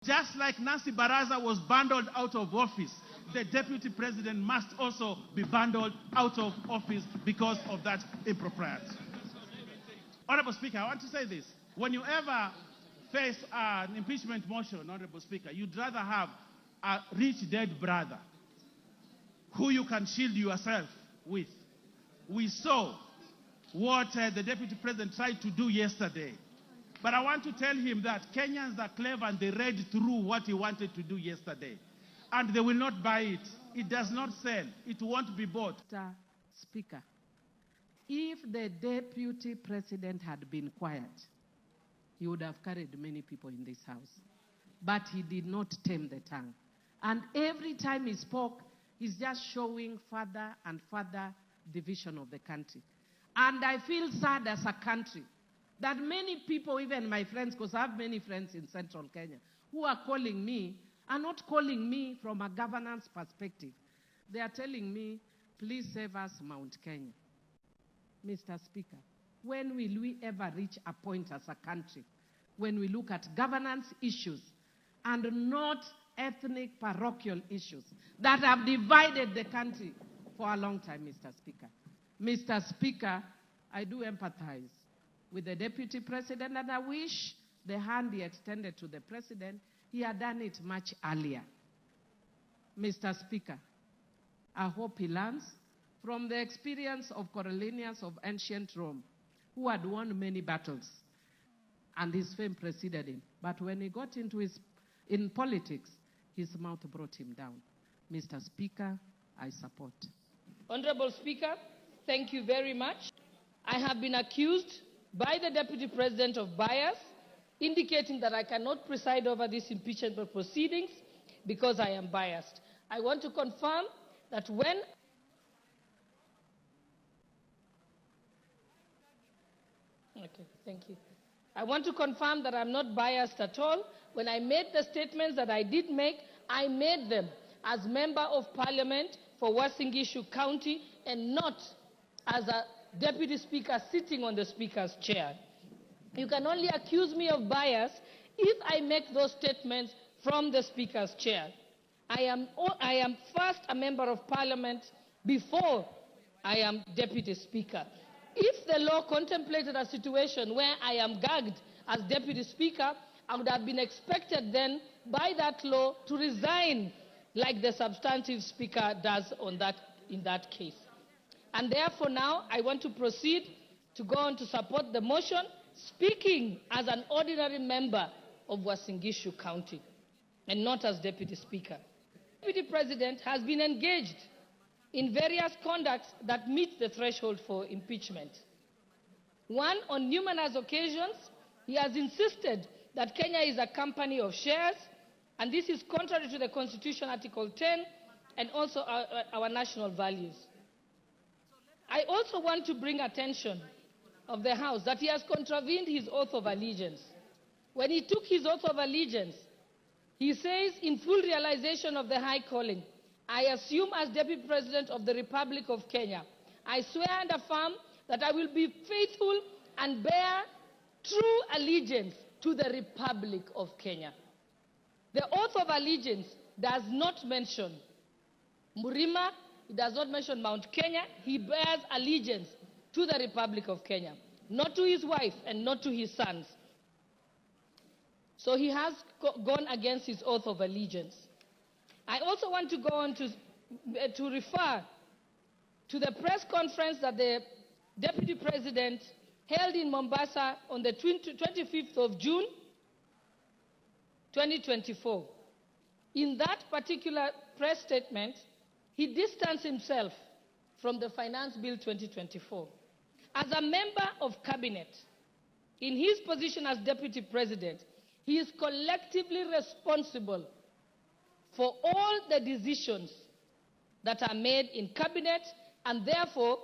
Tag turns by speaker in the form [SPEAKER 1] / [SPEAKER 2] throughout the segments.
[SPEAKER 1] Just like Nancy Baraza was bundled out of office, the deputy president must also be bundled out of office because of that impropriety. Honorable Speaker, I want to say this. When you ever face an impeachment motion, Honorable Speaker, you'd rather have a rich dead brother who you can shield yourself with. We saw what the deputy president tried to do yesterday. But I want to tell him that Kenyans are clever and they read through what he wanted to do yesterday. And they will not buy it. It does not sell. It won't be bought.
[SPEAKER 2] Mr. Speaker, if the deputy president had been quiet, he would have carried many people in this house. But he did not tame the tongue. And every time he spoke, he's just showing further and further division of the country. And I feel sad as a country that many people, even my friends, because I have many friends in central Kenya, who are calling me, are not calling me from a governance perspective. They are telling me, please save us Mount Kenya. Mr. Speaker, when will we ever reach a point as a country when we look at governance issues and not ethnic parochial issues that have divided the country for a long time, Mr. Speaker? Mr. Speaker, I do empathize with the deputy president, and I wish the hand he extended to the president, he had done it much earlier. Mr. Speaker, I hope he learns from the experience of Coriolanus of ancient Rome, who had won many battles, and his fame preceded him. But when he got in politics, his mouth brought him down. Mr. Speaker, I support.
[SPEAKER 3] Honorable Speaker, thank you very much. I have been accused by the Deputy President of bias, indicating that I cannot preside over these impeachment proceedings because I am biased. I want to confirm that when thank you. I want to confirm that I'm not biased at all. When I made the statements that I did make, I made them as Member of Parliament for Uasin Gishu County and not as a Deputy Speaker sitting on the Speaker's chair. You can only accuse me of bias if I make those statements from the Speaker's chair. I am first a Member of Parliament before I am Deputy Speaker. If the law contemplated a situation where I am gagged as Deputy Speaker, I would have been expected then by that law to resign like the substantive Speaker does in that case. And therefore now I want to proceed to go on to support the motion, speaking as an ordinary member of Uasin Gishu County and not as Deputy Speaker. The Deputy President has been engaged in various conducts that meet the threshold for impeachment. One, on numerous occasions, he has insisted that Kenya is a company of shares, and this is contrary to the Constitution, Article 10, and also our national values. I also want to bring attention of the House that he has contravened his oath of allegiance. When he took his oath of allegiance, he says, in full realization of the high calling, I assume as Deputy President of the Republic of Kenya, I swear and affirm that I will be faithful and bear true allegiance to the Republic of Kenya. The oath of allegiance does not mention Murima, it does not mention Mount Kenya. He bears allegiance to the Republic of Kenya, not to his wife and not to his sons. So he has gone against his oath of allegiance. I also want to go on to refer to the press conference that the Deputy President held in Mombasa on the 25th of June, 2024. In that particular press statement, he distanced himself from the Finance Bill 2024. As a member of Cabinet, in his position as Deputy President, he is collectively responsible for all the decisions that are made in Cabinet, and therefore,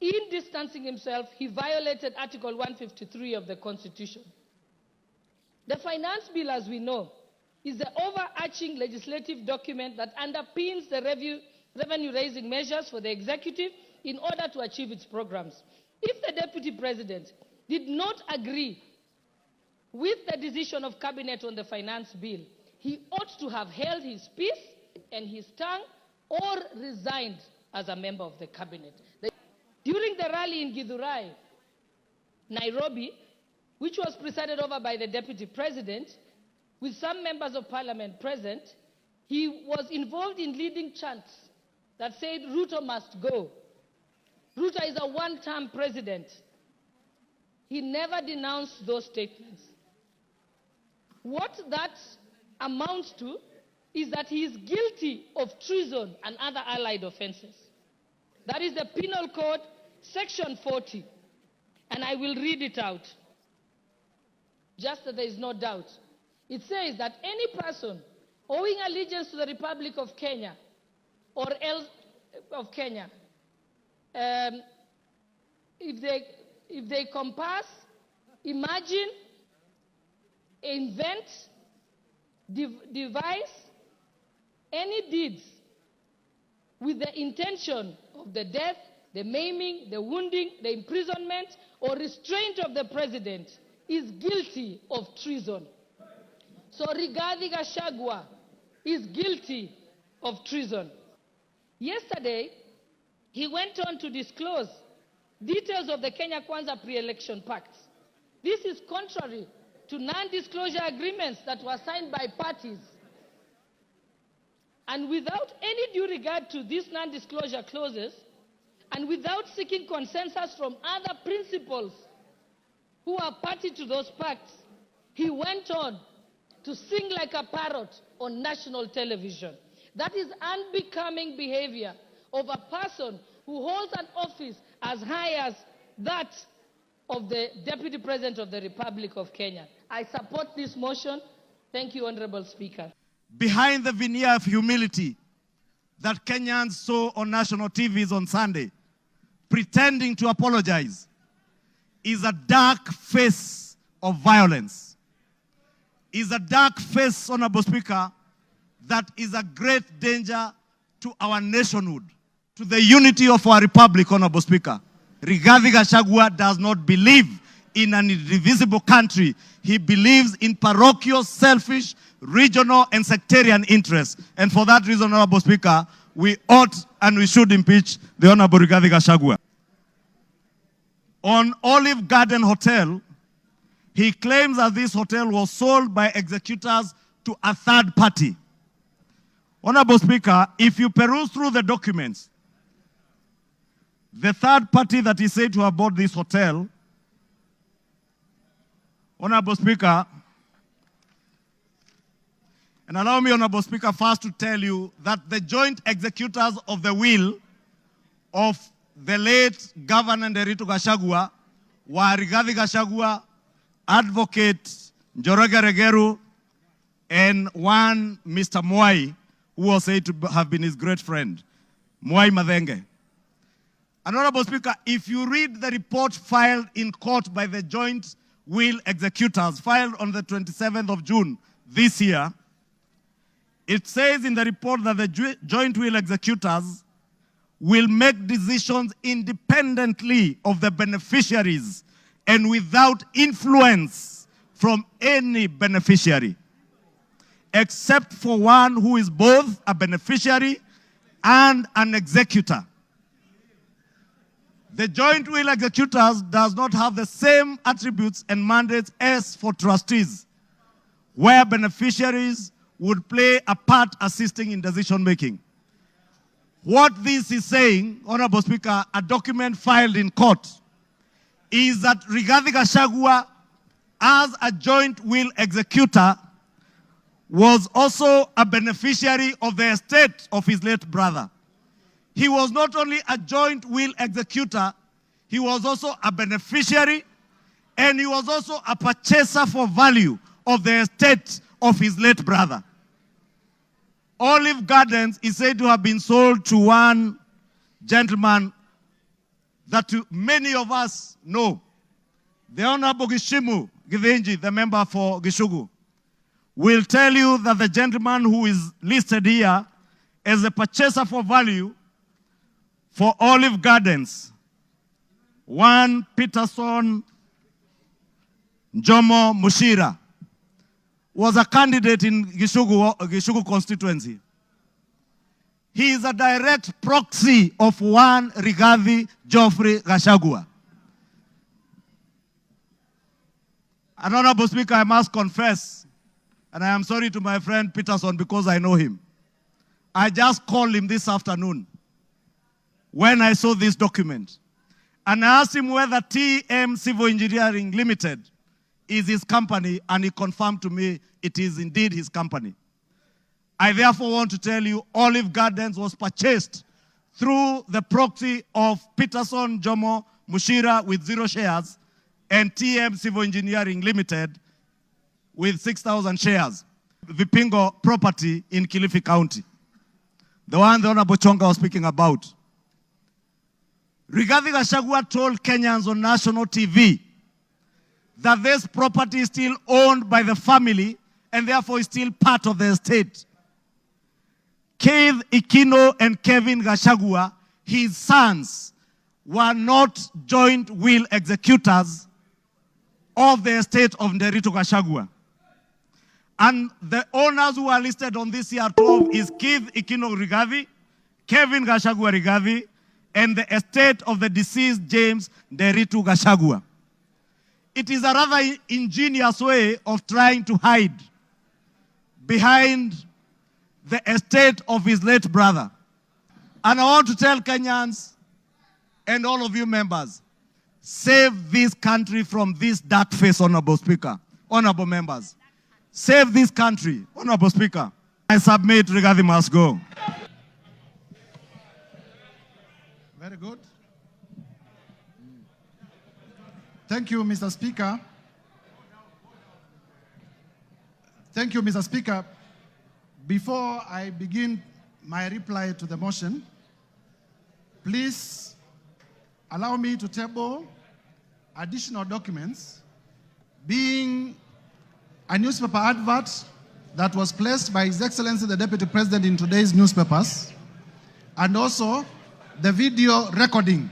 [SPEAKER 3] in distancing himself, he violated Article 153 of the Constitution. The Finance Bill, as we know, is the overarching legislative document that underpins the revenue-raising measures for the executive in order to achieve its programs. If the Deputy President did not agree with the decision of Cabinet on the Finance Bill, he ought to have held his peace and his tongue or resigned as a member of the cabinet. During the rally in Githurai, Nairobi, which was presided over by the deputy president, with some members of parliament present, he was involved in leading chants that said, Ruto must go. Ruto is a one-term president. He never denounced those statements. What that amounts to is that he is guilty of treason and other allied offenses. That is the Penal Code, Section 40. And I will read it out, just that there is no doubt. It says that any person owing allegiance to the Republic of Kenya or else of Kenya, if they compass, imagine, invent, devise any deeds with the intention of the death, the maiming, the wounding, the imprisonment, or restraint of the president is guilty of treason. So Rigathi Gachagua is guilty of treason. Yesterday, he went on to disclose details of the Kenya Kwanza pre-election pacts. This is contrary to non-disclosure agreements that were signed by parties. And without any due regard to these non-disclosure clauses, and without seeking consensus from other principals who are party to those pacts, he went on to sing like a parrot on national television. That is unbecoming behavior of a person who holds an office as high as that of the Deputy President of the Republic of Kenya. I support this motion. Thank you, Honorable Speaker.
[SPEAKER 4] Behind the veneer of humility that Kenyans saw on national TVs on Sunday, pretending to apologize, is a dark face of violence. Is a dark face, Honorable Speaker, that is a great danger to our nationhood, to the unity of our republic, Honorable Speaker. Rigathi Gachagua does not believe in an indivisible country. He believes in parochial, selfish, regional, and sectarian interests. And for that reason, Honorable Speaker, we ought and we should impeach the Honorable Rigathi Gachagua. On Olive Garden Hotel, he claims that this hotel was sold by executors to a third party. Honorable Speaker, if you peruse through the documents, the third party that is said to have bought this hotel, Honorable Speaker, and allow me, Honorable Speaker, first to tell you that the joint executors of the will of the late Governor Rigathi Gachagua were Rigathi Gachagua, Advocate Njoroge Regeru, and one Mr. Mwai, who was said to have been his great friend, Mwai Madhenge. And Honorable Speaker, if you read the report filed in court by the joint will executors, filed on the 27th of June this year, it says in the report that the joint will executors will make decisions independently of the beneficiaries and without influence from any beneficiary, except for one who is both a beneficiary and an executor. The joint will executors does not have the same attributes and mandates as for trustees, where beneficiaries would play a part assisting in decision making. What this is saying, Honorable Speaker, a document filed in court, is that Rigathi Gachagua, as a joint will executor, was also a beneficiary of the estate of his late brother. He was not only a joint will executor, he was also a beneficiary, and he was also a purchaser for value of the estate of his late brother. Olive Gardens is said to have been sold to one gentleman that many of us know, the Honorable Gishimu Githinji, the member for Gishugu, will tell you that the gentleman who is listed here as a purchaser for value for Olive Gardens, one Peterson Jomo Mushira, was a candidate in Gishugu constituency. He is a direct proxy of one Rigathi Gachagua. And Honorable Speaker, I must confess, and I am sorry to my friend Peterson because I know him. I just called him this afternoon when I saw this document. And I asked him whether TM Civil Engineering Limited is his company, and he confirmed to me it is indeed his company. I therefore want to tell you Olive Gardens was purchased through the proxy of Peterson Jomo Mushira with 0 shares and TM Civil Engineering Limited with 6,000 shares. Vipingo property in Kilifi County. The one the Honorable Chonga was speaking about. Rigathi Gachagua told Kenyans on national TV that this property is still owned by the family and therefore is still part of the estate. Keith Ikino and Kevin Gachagua, his sons, were not joint will executors of the estate of Nderitu Gachagua. And the owners who are listed on this year 12 is Keith Ikino Rigathi, Kevin Gachagua Rigathi, and the estate of the deceased James Nderitu Gachagua. It is a rather ingenious way of trying to hide behind the estate of his late brother. And I want to tell Kenyans and all of you members, save this country from this dark face, Honorable Speaker, honorable members. Save this country, Honorable Speaker. I submit, Rigathi must go.
[SPEAKER 5] Very good. Thank you, Mr. Speaker. Thank you, Mr. Speaker. Before I begin my reply to the motion, please allow me to table additional documents, being a newspaper advert that was placed by His Excellency the Deputy President in today's newspapers, and also the video recording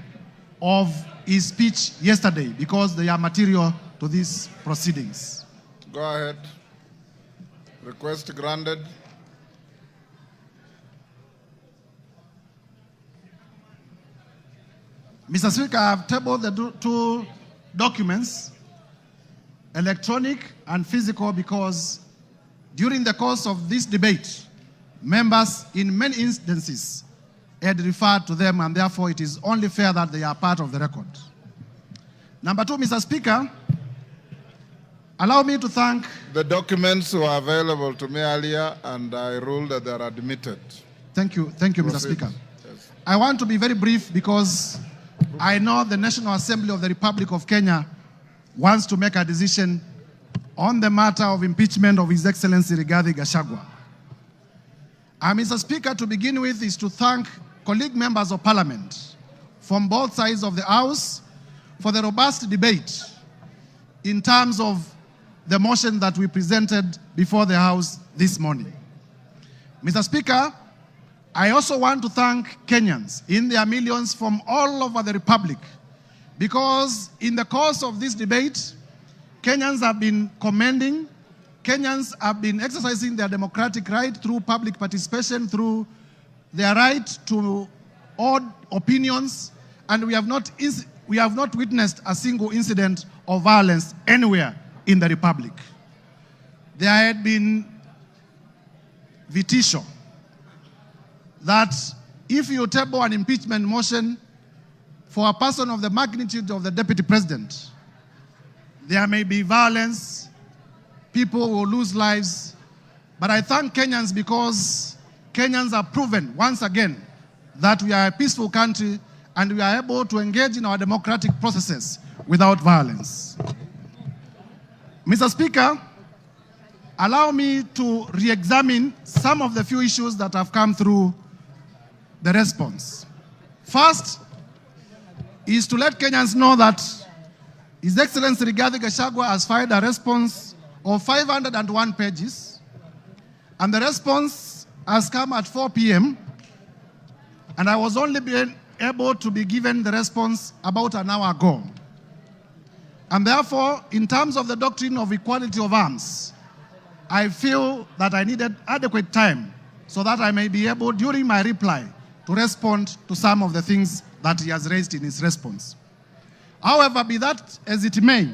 [SPEAKER 5] of his speech yesterday, because they are material to these proceedings.
[SPEAKER 6] Go ahead. Request granted.
[SPEAKER 5] Mr. Speaker, I have tabled the two documents, electronic and physical, because during the course of this debate, members in many instances had referred to them, and therefore it is only fair that they are part of the record. Number two, Mr. Speaker, allow me to thank...
[SPEAKER 6] The documents were available to me earlier, and I ruled that they are admitted.
[SPEAKER 5] Thank you, Mr. Speaker.
[SPEAKER 6] Yes.
[SPEAKER 5] I want to be very brief because I know the National Assembly of the Republic of Kenya wants to make a decision on the matter of impeachment of His Excellency Rigathi Gachagua. Mr. Speaker, to begin with is to thank colleague members of Parliament from both sides of the House for the robust debate in terms of the motion that we presented before the House this morning. Mr. Speaker, I also want to thank Kenyans in their millions from all over the Republic, because in the course of this debate, Kenyans have been commending, Kenyans have been exercising their democratic right through public participation, through their right to odd opinions, and we have not witnessed a single incident of violence anywhere in the Republic. There had been vitisho that if you table an impeachment motion for a person of the magnitude of the Deputy President, there may be violence, people will lose lives. But I thank Kenyans because Kenyans have proven once again that we are a peaceful country and we are able to engage in our democratic processes without violence. Mr. Speaker, allow me to re-examine some of the few issues that have come through the response. First is to let Kenyans know that His Excellency Rigathi Gachagua has filed a response of 501 pages, and the response has come at 4 p.m., and I was only able to be given the response about an hour ago. And therefore, in terms of the doctrine of equality of arms, I feel that I needed adequate time so that I may be able, during my reply, to respond to some of the things that he has raised in his response. However, be that as it may,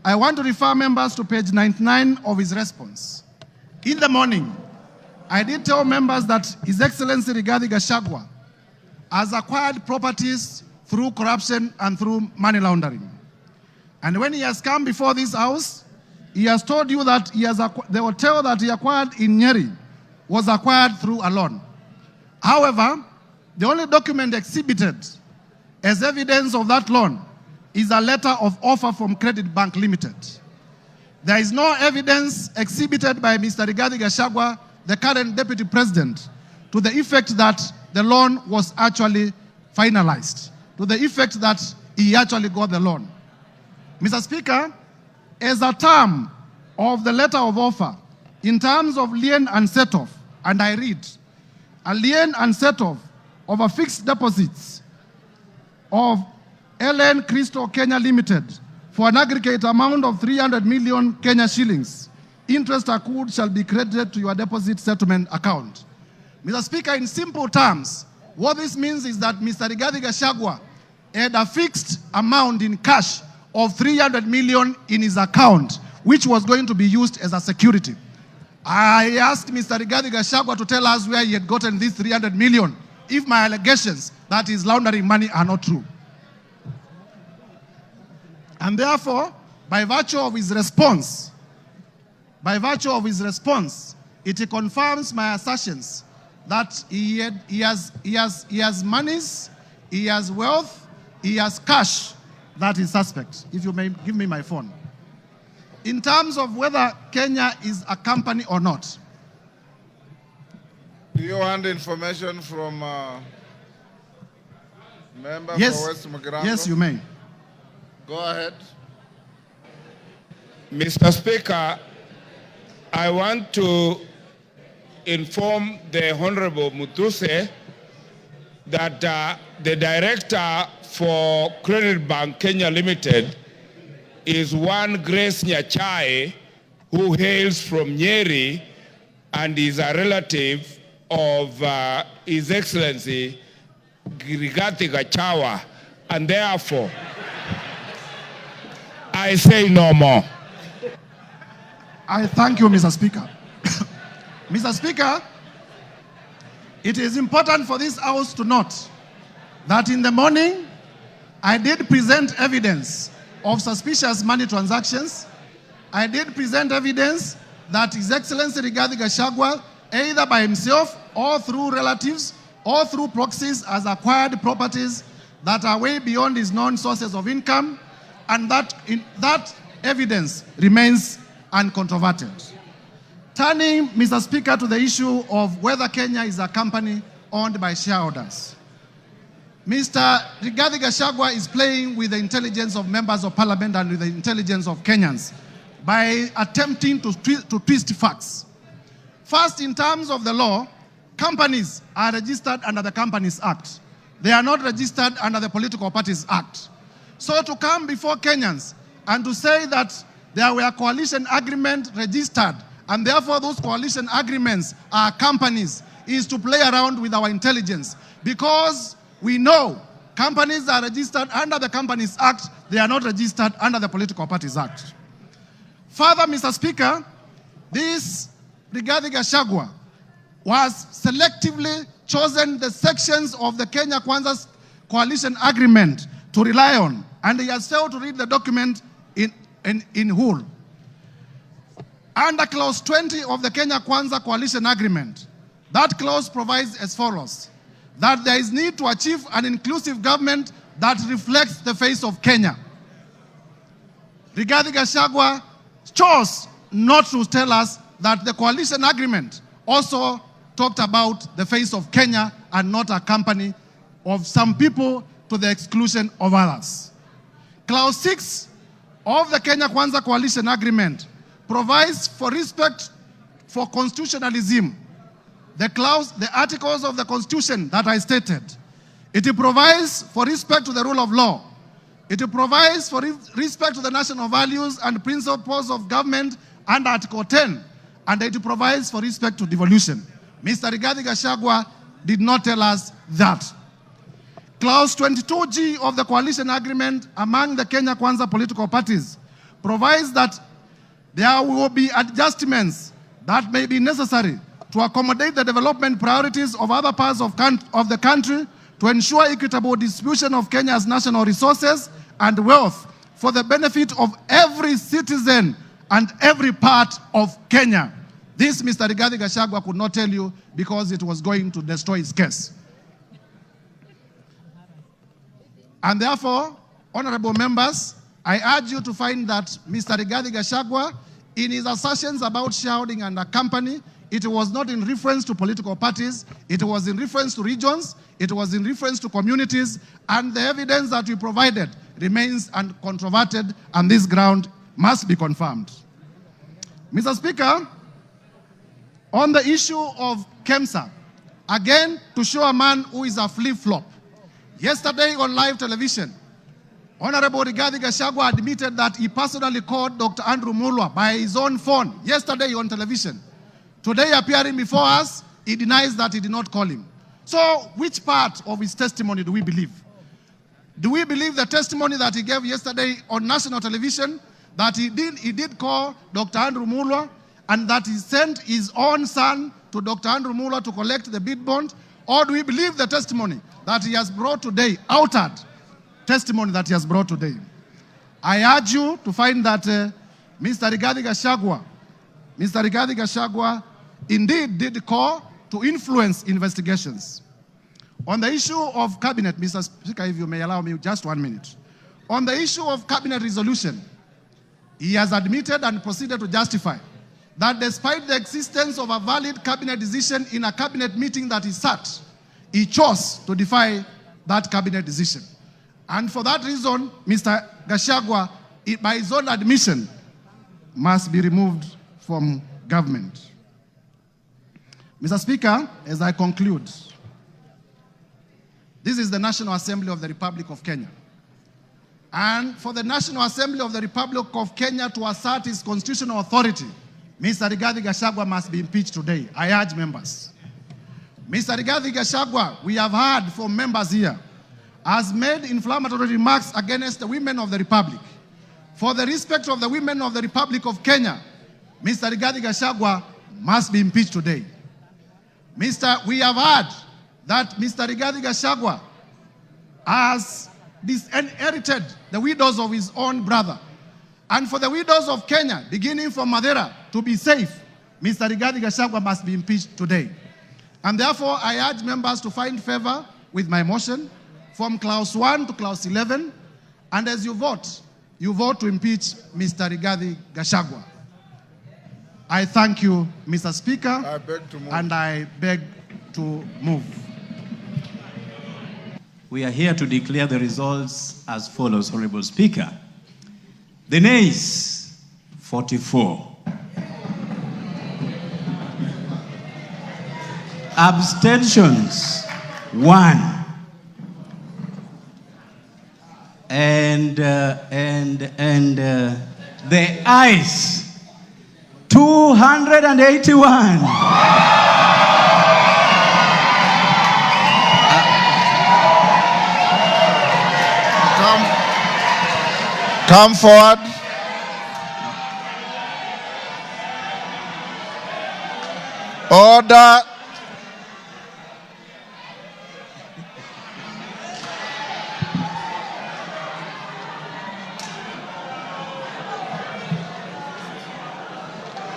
[SPEAKER 5] I want to refer members to page 99 of his response. In the morning, I did tell members that His Excellency Rigathi Gachagua has acquired properties through corruption and through money laundering. And when he has come before this house, he has told you that the hotel that he acquired in Nyeri was acquired through a loan. However, the only document exhibited as evidence of that loan is a letter of offer from Credit Bank Limited. There is no evidence exhibited by Mr. Rigathi Gachagua, the current Deputy President, to the effect that the loan was actually finalized, to the effect that he actually got the loan. Mr. Speaker, as a term of the letter of offer, in terms of lien and set-off, and I read, a lien and set-off of a fixed deposits of LN Crystal Kenya Limited for an aggregate amount of 300 million Kenya shillings. Interest accrued shall be credited to your deposit settlement account. Mr. Speaker, in simple terms, what this means is that Mr. Rigathi Gachagua had a fixed amount in cash of 300 million in his account, which was going to be used as a security. I asked Mr. Rigathi Gachagua to tell us where he had gotten this 300 million if my allegations that he's laundering money are not true. And therefore, by virtue of his response, it confirms my assertions that he has monies, he has wealth, he has cash that is suspect. If you may give me my phone. In terms of whether Kenya is a company or not.
[SPEAKER 6] Do you want information from member for West Mugirango?
[SPEAKER 5] Yes, you may.
[SPEAKER 6] Go ahead.
[SPEAKER 7] Mr. Speaker, I want to inform the Honorable Mutuse that the director for Credit Bank Kenya Limited is one Grace Nyachai, who hails from Nyeri and is a relative of His Excellency Rigathi Gachagua, and therefore I say no more.
[SPEAKER 5] I thank you, Mr. Speaker. Mr. Speaker, it is important for this House to note that in the morning, I did present evidence of suspicious money transactions. I did present evidence that His Excellency Rigathi Gachagua, either by himself or through relatives or through proxies, has acquired properties that are way beyond his known sources of income, and that evidence remains uncontroverted. Turning, Mr. Speaker, to the issue of whether Kenya is a company owned by shareholders. Mr. Rigathi Gachagua is playing with the intelligence of members of parliament and with the intelligence of Kenyans by attempting to twist facts. First, in terms of the law, companies are registered under the Companies Act. They are not registered under the Political Parties Act. So to come before Kenyans and to say that there were coalition agreements registered and therefore those coalition agreements are companies is to play around with our intelligence, because we know companies are registered under the Companies Act, they are not registered under the Political Parties Act. Further, Mr. Speaker, this Rigathi Gachagua was selectively chosen the sections of the Kenya Kwanza coalition agreement to rely on, and he has failed to read the document in whole. Under clause 20 of the Kenya Kwanza coalition agreement, that clause provides as follows: that there is need to achieve an inclusive government that reflects the face of Kenya. Rigathi Gachagua chose not to tell us that the coalition agreement also talked about the face of Kenya and not a company of some people to the exclusion of others. Clause 6 of the Kenya Kwanza coalition agreement provides for respect for constitutionalism. The articles of the Constitution that I stated. It provides for respect to the rule of law. It provides for respect to the national values and principles of government under Article 10, and it provides for respect to devolution. Mr. Rigathi Gachagua did not tell us that. Clause 22G of the coalition agreement among the Kenya Kwanza political parties provides that there will be adjustments that may be necessary to accommodate the development priorities of other parts of the country to ensure equitable distribution of Kenya's national resources and wealth for the benefit of every citizen and every part of Kenya. This Mr. Rigathi Gachagua could not tell you because it was going to destroy his case. And therefore, honorable members, I urge you to find that Mr. Rigathi Gachagua, in his assertions about shareholding and a company, it was not in reference to political parties, it was in reference to regions, it was in reference to communities, and the evidence that we provided remains uncontroverted, and this ground must be confirmed. Mr. Speaker, on the issue of KEMSA, again, to show a man who is a flip-flop, yesterday on live television, Honorable Rigathi Gachagua admitted that he personally called Dr. Andrew Mulwa by his own phone yesterday on television. Today, appearing before us, he denies that he did not call him. So, which part of his testimony do we believe? Do we believe the testimony that he gave yesterday on national television, that he did call Dr. Andrew Mulwa, and that he sent his own son to Dr. Andrew Mulwa to collect the bid bond? Or do we believe the testimony that he has brought today, altered testimony that he has brought today? I urge you to find that Mr. Rigathi Gachagua indeed did call to influence investigations. On the issue of cabinet, Mr. Speaker, if you may allow me just 1 minute. On the issue of cabinet resolution, he has admitted and proceeded to justify that despite the existence of a valid cabinet decision in a cabinet meeting that he sat, he chose to defy that cabinet decision. And for that reason, Mr. Gachagua, by his own admission, must be removed from government. Mr. Speaker, as I conclude, this is the National Assembly of the Republic of Kenya. And for the National Assembly of the Republic of Kenya to assert its constitutional authority, Mr. Rigathi Gachagua must be impeached today. I urge members. Mr. Rigathi Gachagua, we have heard from members here, has made inflammatory remarks against the women of the Republic. For the respect of the women of the Republic of Kenya, Mr. Rigathi Gachagua must be impeached today. We have heard that Mr. Rigathi Gachagua has disinherited the widows of his own brother. And for the widows of Kenya, beginning from Madeira, to be safe, Mr. Rigathi Gachagua must be impeached today. And therefore, I urge members to find favor with my motion from clause 1 to clause 11. And as you vote to impeach Mr. Rigathi Gachagua. I thank you, Mr. Speaker,
[SPEAKER 6] I beg to move.
[SPEAKER 5] and I beg to move.
[SPEAKER 8] We are here to declare the results as follows, Honorable Speaker. The nays, 44. Abstentions, 1. And the ayes, 281.
[SPEAKER 6] Come forward. Order.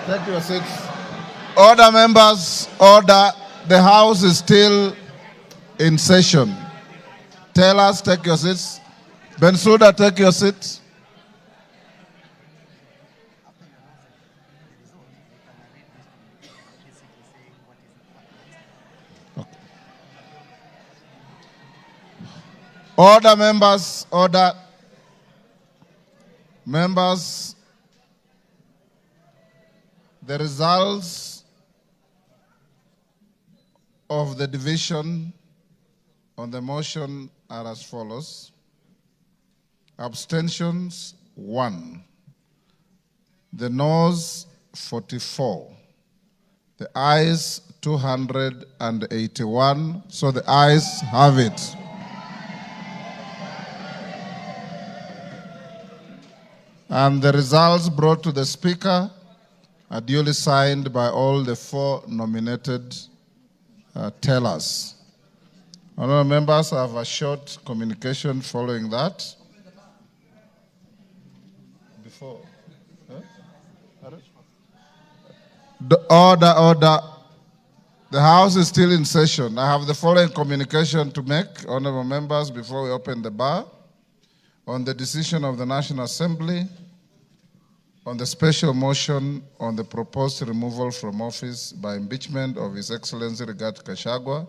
[SPEAKER 6] Take your seats. Order, members, order. The House is still in session. Tell us, take your seats. Bensouda, take your seat. Order, members, order. Members, the results of the division on the motion are as follows. Abstentions, 1. The noes, 44. The ayes 281. So the ayes have it. And the results brought to the Speaker are duly signed by all the 4 nominated tellers. Honourable members, I have a short communication following that. Before. Order. The House is still in session. I have the following communication to make, honourable members, before we open the bar. On the decision of the National Assembly, on the special motion on the proposed removal from office by impeachment of His Excellency Rigathi Gachagua,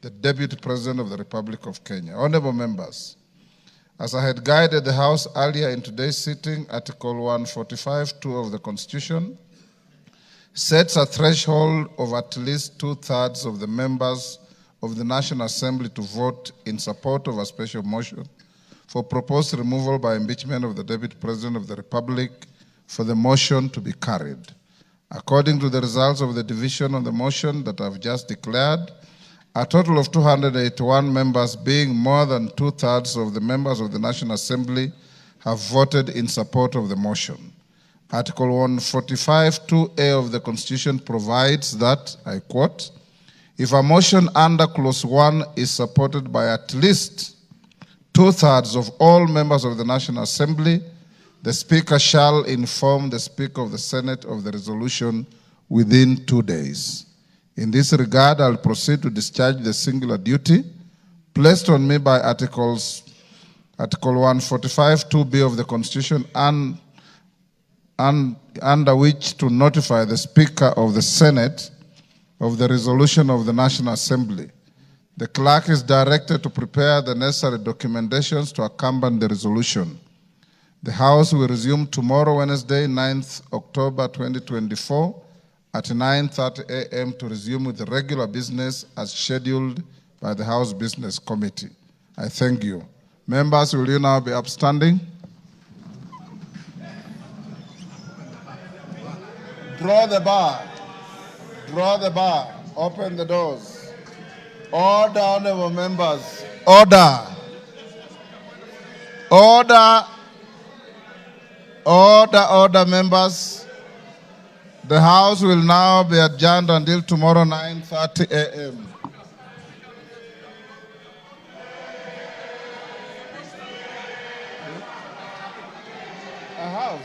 [SPEAKER 6] the Deputy President of the Republic of Kenya. Honourable members, as I had guided the House earlier in today's sitting, Article 145(2) of the Constitution sets a threshold of at least 2/3 of the members of the National Assembly to vote in support of a special motion for proposed removal by impeachment of the Deputy President of the Republic for the motion to be carried. According to the results of the division on the motion that I've just declared, a total of 281 members, being more than 2/3 of the members of the National Assembly, have voted in support of the motion. Article 145(2)(a) of the Constitution provides that, I quote, if a motion under Clause 1 is supported by at least 2/3 of all members of the National Assembly, the Speaker shall inform the Speaker of the Senate of the resolution within 2 days. In this regard, I'll proceed to discharge the singular duty placed on me by Article 145(2)(b) of the Constitution and under which to notify the Speaker of the Senate of the resolution of the National Assembly. The clerk is directed to prepare the necessary documentations to accompany the resolution. The House will resume tomorrow, Wednesday, 9th October 2024, at 9:30 a.m. to resume with the regular business as scheduled by the House Business Committee. I thank you. Members, will you now be upstanding? Draw the bar. Draw the bar. Open the doors. Order, honourable members. Order. Order. Order, members. The House will now be adjourned until tomorrow, 9:30 a.m. I have.